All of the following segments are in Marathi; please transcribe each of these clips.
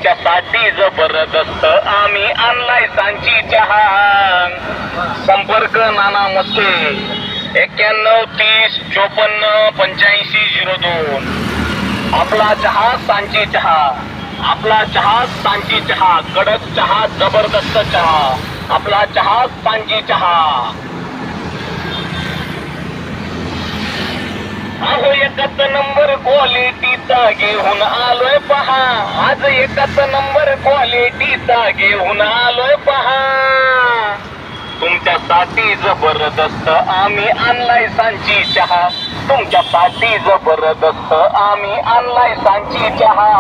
तुमच्यासाठी जबरदस्त आम्ही आणलाय सांची चहा. संपर्क नाना मस्के 91 30 54 85 02. आपला चहा सांची चहा. आपला चहा सांची चहा. कडक चहा, जबरदस्त चहा. आपला चहा सांची चहा. अहो एकच नंबर क्वालिटीचा घेऊन आलोय पहा. आज एकच नंबर क्वालिटीचा घेऊन आलोय पहा. तुमच्यासाठी जबरदस्त आम्ही आणलाय सांची चहा. तुमच्यासाठी जबरदस्त आम्ही आणलाय सांची चहा.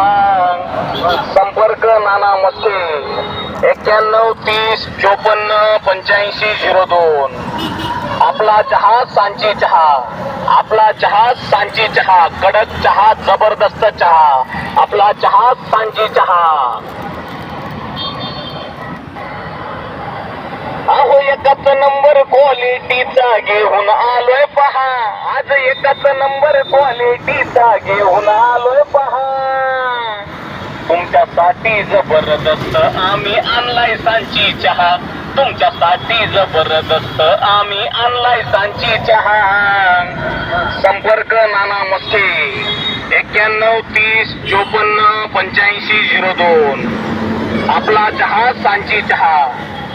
संपर्क नाना मस्के 91 30 54 85 02. आपला चहा सांची चहा. आपला चहा सांची चहा. कडक चहा, जबरदस्त चहा. आपला चहा सांची चहा. अहो एकच नंबर क्वालिटीचा घेऊन आलोय पहा. आज एकच नंबर क्वालिटीचा घेऊन आलोय पहा. तुमच्यासाठी जबरदस्त आम्ही आणलाय सांची चहा. तुमच्यासाठी जबरदस्त आम्ही आणलाय सांची चहा. संपर्क नाना मस्के 91 30 54 85 02. आपला चहा सांची चहा.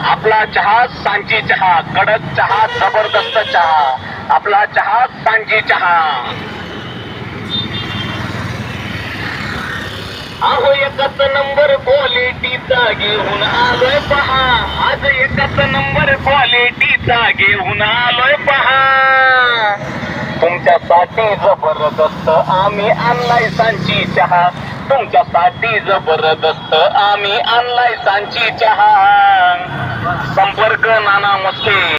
आपला चहा सांची चहा. कडक चहा, जबरदस्त चहा. आपला चहा सांची चहा. अहो एकच नंबर क्वालिटीचा घेऊन आलोय पहा. आज एकच नंबर क्वालिटीचा घेऊन आलोय पहा. तुमच्यासाठी जबरदस्त आम्ही आणलाय सांची चहा. तुमच्यासाठी जबरदस्त आम्ही आणलाय सांची चहा. संपर्क नाना मस्के